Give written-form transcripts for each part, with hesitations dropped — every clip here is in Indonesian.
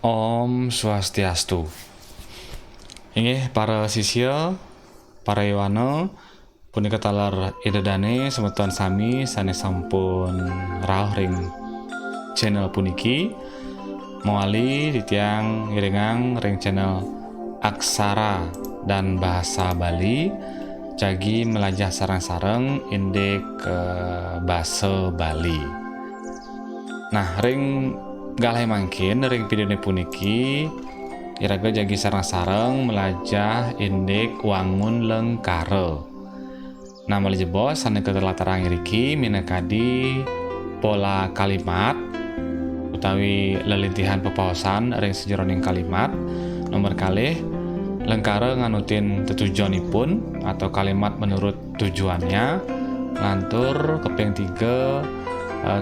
Om Swastiastu. Inggih para sisya, para Yowana, punika talar idedane semeton sami sanes sampun rauh ring channel puniki mawali titiang irengang ring channel Aksara dan Bahasa Bali jagi melajah sareng-sareng indek bahasa Bali. Nah, ring galai mangkin ring video ini puniki iraga jagi sareng-sareng melajah indek wangun lengkare. Nah, malih jebos sane ketelatarang iriki minakadi pola kalimat utawi lelintihan pepaosan ring sejeroning kalimat. Nomor kalih lengkare nganutin tetujuanipun atau kalimat menurut tujuannya. Lantur keping 3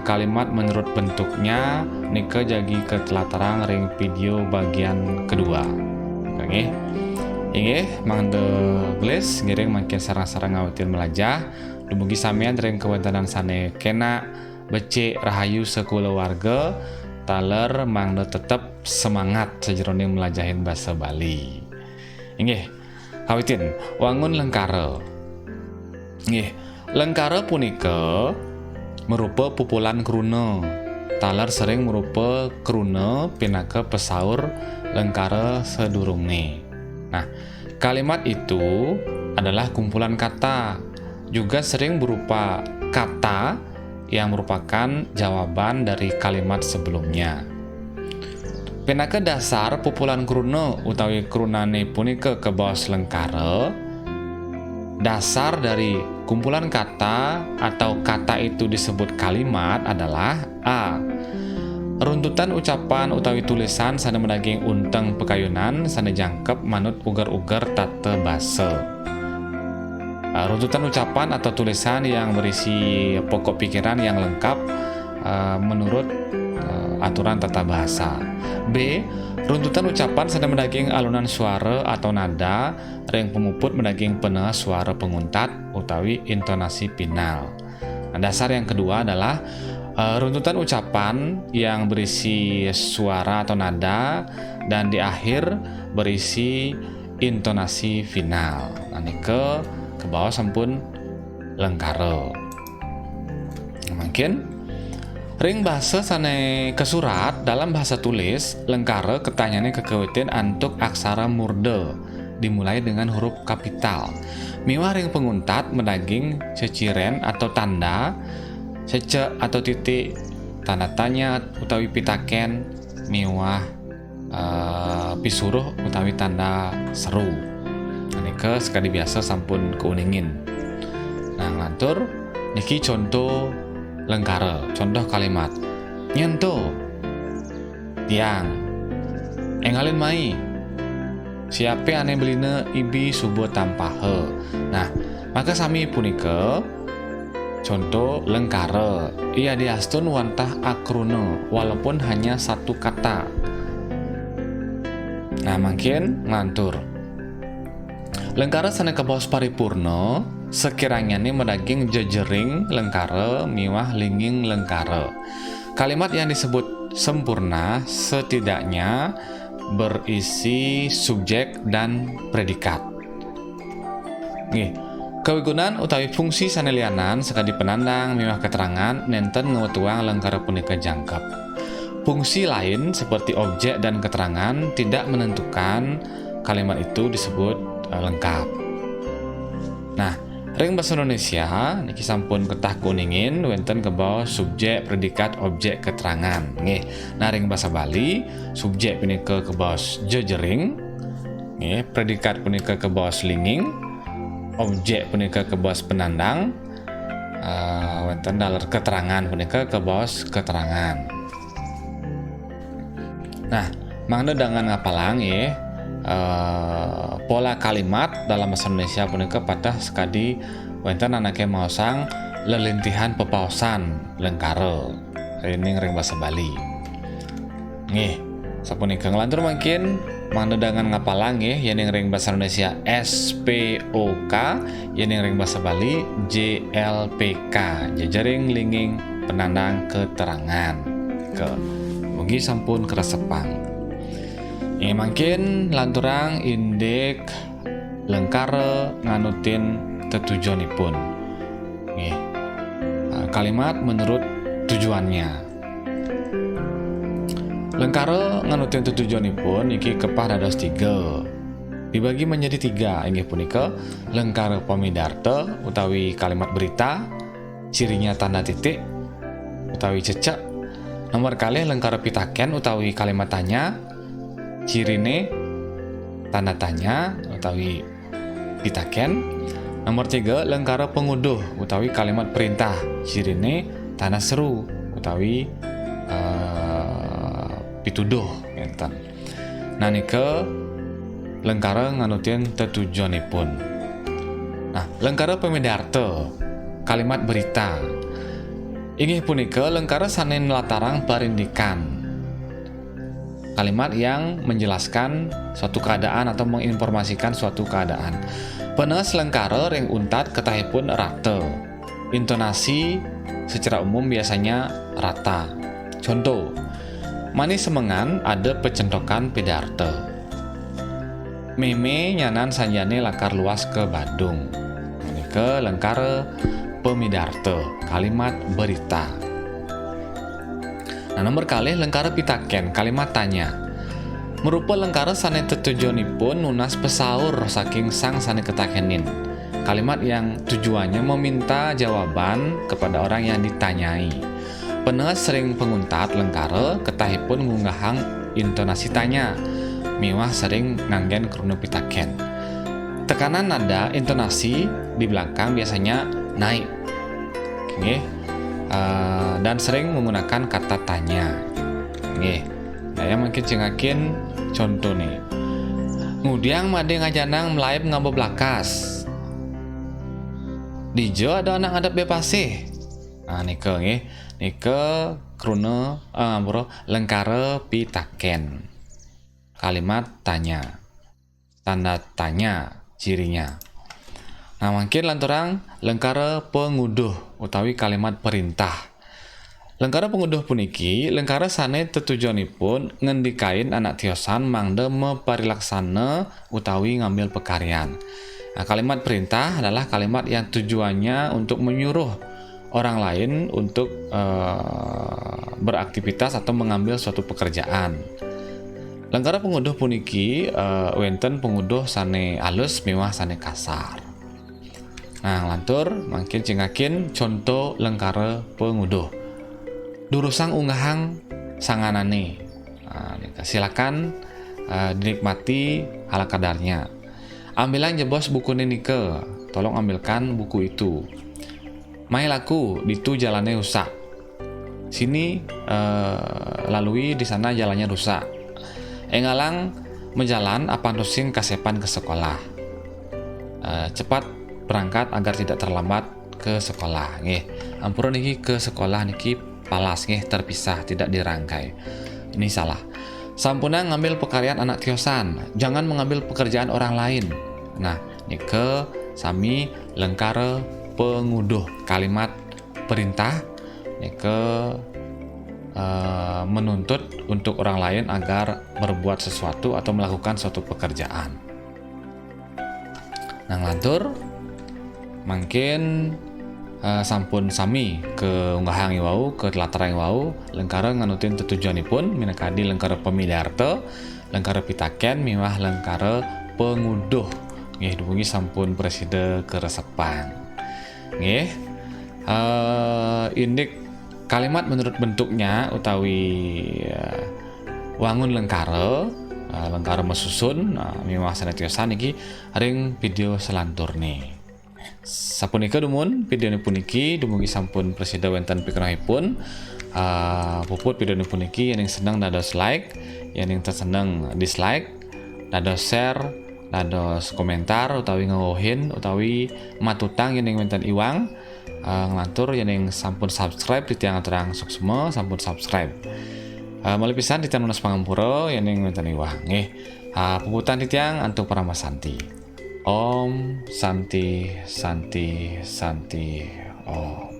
kalimat menurut bentuknya nika jagi ketelatarang ring video bagian kedua. Oke. Inggih mangde gelis ngiring makin sarang-sarang ngawutin melajah dumugi samian ring kewontenan sane kena becik rahayu sakulawarga taler mangde tetep semangat sajeroning melajahin bahasa Bali. Inggih kawitin wangun lengkare. Inggih lengkare punika merupa pupulan kruna. Taler sering merupa kruna pinaka pesaur lengkare sedurungne. Nah, kalimat itu adalah kumpulan kata, juga sering berupa kata yang merupakan jawaban dari kalimat sebelumnya. Pinaka dasar pupulan kruna utawi krunane punika kebaos lengkare. Dasar dari kumpulan kata atau kata itu disebut kalimat adalah A. Runtutan ucapan utawi tulisan sane menaging unteng pekayunan sane jangkep manut ugar-ugar tata basa. Runtutan ucapan atau tulisan yang berisi pokok pikiran yang lengkap menurut aturan tata bahasa. B. Runtutan ucapan sane menaging alunan suara atau nada ring pemuput menaging pena suara penguntat utawi intonasi final. Nah, dasar yang kedua adalah runtutan ucapan yang berisi suara atau nada dan di akhir berisi intonasi final. Nah, nike ke bawah sampun lengkare. Mungkin ring bahasa sane kesurat dalam bahasa tulis lengkare ketanyaannya kekewitin antuk aksara murda dimulai dengan huruf kapital. Miwah ring penguntat menaging ceciren atau tanda sece atau titik tanda tanya utawi pitaken miwah pisuruh utawi tanda seru. Ini ke sekali biasa sampun keuningin. Nah, ngantur niki contoh lengkare, contoh kalimat nyentuh tiang engalin mai siapa ane belina ibi subuh tanpa he. Nah, maka sami punika contoh lengkare ia diastun wantah akruna walaupun hanya satu kata. Nah, makin ngantur lengkare sane kebaos paripurna sekiranya ini menaging jejering lengkare miwah linging lengkare. Kalimat yang disebut sempurna setidaknya berisi subjek dan predikat. Nih, kewigunaan utawi fungsi sanelianan sekadi penandang miwah keterangan nenten ngewetuang lengkare punika jangkep. Fungsi lain seperti objek dan keterangan tidak menentukan kalimat itu disebut lengkap. Nah, ring bahasa Indonesia niki sampun ketah kuningin wenten kebawa subjek, predikat, objek, keterangan. Nggih. Nah, ring bahasa Bali subjek punika kebaos jejering, nggih, predikat punika kebaos linging, objek punika kebaos penandang, wenten daler keterangan punika kebaos keterangan. Nah, mangda dengan ngapalang ya pola kalimat dalam bahasa Indonesia punika patah sekadi wenten anake maosang lelintihan pepaosan lengkare ring bahasa Bali. Nggih, sapunika nglantur mungkin mangda dengan ngapalang ya yen ring bahasa Indonesia SPOK, yen ring bahasa Bali JLPK, jejaring linging penandang keterangan. Mugi sampun keresepang. Mungkin lanturang indek lengkara nganutin tetujuanipun. Kalimat menurut tujuannya. Lengkara nganutin tujuanipun iki kepah dados 3. Dibagi menjadi 3 inggih punika lengkara pamidarta utawi kalimat berita, cirinya tanda titik utawi cecek. Nomor kalih lengkara pitaken utawi kalimat tanya, cirine tanda tanya utawi pitaken. Nomor 3 lengkara penguduh utawi kalimat perintah, cirine tanda seru utawi pituduh ngenten. Nah nike lengkara nganutin tetujuanipun. Nah, lengkara pamidarta kalimat berita inggih punika lengkara sanen latarang parindikan. Kalimat yang menjelaskan suatu keadaan atau menginformasikan suatu keadaan. Penes lengkara ring untat ketahipun rata. Intonasi secara umum biasanya rata. Contoh, manis semengan ada pecentokan pidarta. Meme nyanan sanjane lakar luas ke Bandung. Menika lengkara pamidarta kalimat berita. Nah, nomor kalih lengkara pitaken kalimat tanya. Merupa lengkara sane tetujuanipun nunas pesaur saking sang sane ketakenin. Kalimat yang tujuannya meminta jawaban kepada orang yang ditanyai. Penes sering penguntat lengkara ketahipun ngunggahang intonasi tanya. Miwah sering nganggen kruna pitaken. Tekanan nada intonasi di belakang biasanya naik. Oke. Dan sering menggunakan kata tanya. Nggih. Saya mungkin cengakin contoh nih. Ngudiang made ngajanang melaib ngamba belakas. Dijo ada anak ngadep bepasih. Nah nike nggih. Nike kruna lengkara pitaken. Kalimat tanya. Tanda tanya cirinya. Nah, mungkin lanturang lengkara penguduh utawi kalimat perintah. Lengkara penguduh puniki lengkara sane tetujuanipun ngendikain anak tiosan mangde meparilaksana utawi ngambil pekaryan. Nah, kalimat perintah adalah kalimat yang tujuannya untuk menyuruh orang lain untuk beraktivitas atau mengambil suatu pekerjaan. Lengkara penguduh puniki wenten penguduh sane alus miwah sane kasar. Nah, lantur mungkin cengakin contoh lengkara penguduh. Durusang unggahang sanganane. Nah, silakan dinikmati ala kadarnya. Ambilan jebos buku nike. Tolong ambilkan buku itu. Mai laku ditu jalannya rusak. Sini lalui di sana jalannya rusak. Engalang menjalan apa nusing kasepan ke sekolah. Cepat berangkat agar tidak terlambat ke sekolah. Nggih. Ampura niki ke sekolah niki palas nggih terpisah tidak dirangkai. Ini salah. Sampuna ngambil pekaryan anak tiosan. Jangan mengambil pekerjaan orang lain. Nah, nike sami lengkara penguduh kalimat perintah nike menuntut untuk orang lain agar berbuat sesuatu atau melakukan suatu pekerjaan. Nang lantur mungkin sampun sami ke unggahang wau ke latarang wau lengkara nganutin tetujuanipun minangkadi lengkara pamidarta, lengkara pitaken miwah lengkara penguduh. Nggih dumungi sampun preside keresepan. Nggih. Indik kalimat menurut bentuknya utawi wangun lengkara mesusun miwah sanetiosan iki ring video selantur nih. Sapunika dumun video puniki dumugi sampun presida wenten pikiranipun puput video puniki yang senang dados like, yang tersenang dislike, dados share, dados komentar utawi ngawohin utawi matutang yang wenten iwang ngelantur yang sampun subscribe di tiang terang suksma sampun subscribe mulai pisan di tiang nunas pangampura yang wenten iwang puputan di tiang antuk Paramasanti. Om Santi Santi Santi Om.